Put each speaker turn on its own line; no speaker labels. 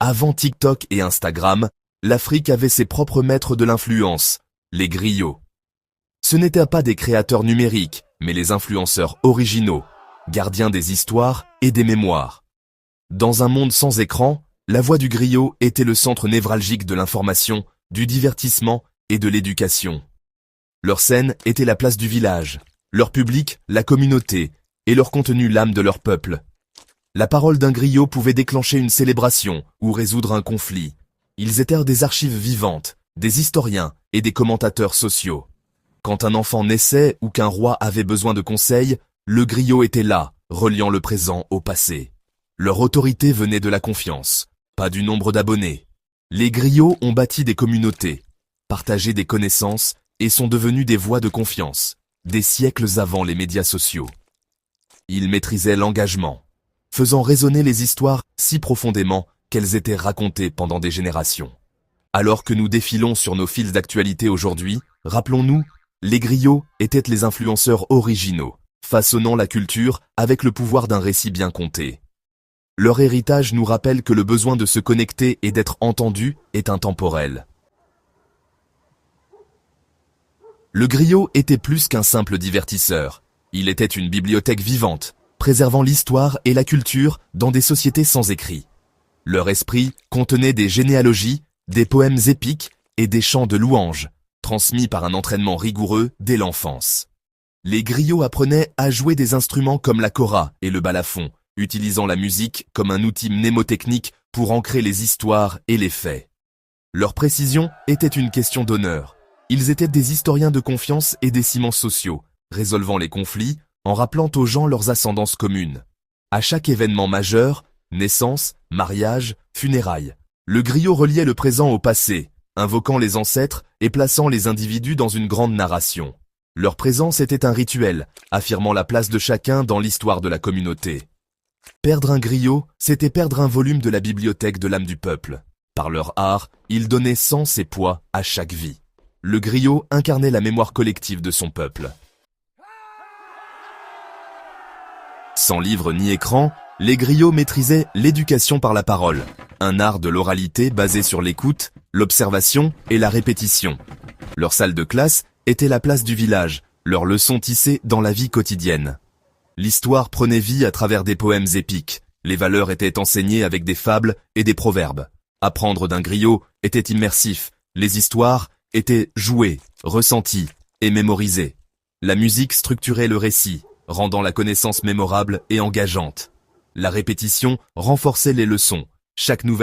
Avant TikTok et Instagram, l'Afrique avait ses propres maîtres de l'influence, les griots. Ce n'étaient pas des créateurs numériques, mais les influenceurs originaux, gardiens des histoires et des mémoires. Dans un monde sans écran, la voix du griot était le centre névralgique de l'information, du divertissement et de l'éducation. Leur scène était la place du village, leur public, la communauté, et leur contenu l'âme de leur peuple. La parole d'un griot pouvait déclencher une célébration ou résoudre un conflit. Ils étaient des archives vivantes, des historiens et des commentateurs sociaux. Quand un enfant naissait ou qu'un roi avait besoin de conseils, le griot était là, reliant le présent au passé. Leur autorité venait de la confiance, pas du nombre d'abonnés. Les griots ont bâti des communautés, partagé des connaissances et sont devenus des voix de confiance, des siècles avant les médias sociaux. Ils maîtrisaient l'engagement, faisant résonner les histoires si profondément qu'elles étaient racontées pendant des générations. Alors que nous défilons sur nos fils d'actualité aujourd'hui, rappelons-nous, les griots étaient les influenceurs originaux, façonnant la culture avec le pouvoir d'un récit bien conté. Leur héritage nous rappelle que le besoin de se connecter et d'être entendu est intemporel. Le griot était plus qu'un simple divertisseur. Il était une bibliothèque vivante, préservant l'histoire et la culture dans des sociétés sans écrit. Leur esprit contenait des généalogies, des poèmes épiques et des chants de louanges, transmis par un entraînement rigoureux dès l'enfance. Les griots apprenaient à jouer des instruments comme la kora et le balafon, utilisant la musique comme un outil mnémotechnique pour ancrer les histoires et les faits. Leur précision était une question d'honneur. Ils étaient des historiens de confiance et des ciments sociaux, résolvant les conflits en rappelant aux gens leurs ascendances communes. À chaque événement majeur, naissance, mariage, funérailles, le griot reliait le présent au passé, invoquant les ancêtres et plaçant les individus dans une grande narration. Leur présence était un rituel, affirmant la place de chacun dans l'histoire de la communauté. Perdre un griot, c'était perdre un volume de la bibliothèque de l'âme du peuple. Par leur art, ils donnaient sens et poids à chaque vie. Le griot incarnait la mémoire collective de son peuple. Sans livre ni écran, les griots maîtrisaient l'éducation par la parole, un art de l'oralité basé sur l'écoute, l'observation et la répétition. Leur salle de classe était la place du village, leurs leçons tissées dans la vie quotidienne. L'histoire prenait vie à travers des poèmes épiques, les valeurs étaient enseignées avec des fables et des proverbes. Apprendre d'un griot était immersif, les histoires étaient jouées, ressenties et mémorisées. La musique structurait le récit, rendant la connaissance mémorable et engageante. La répétition renforçait les leçons, chaque nouvelle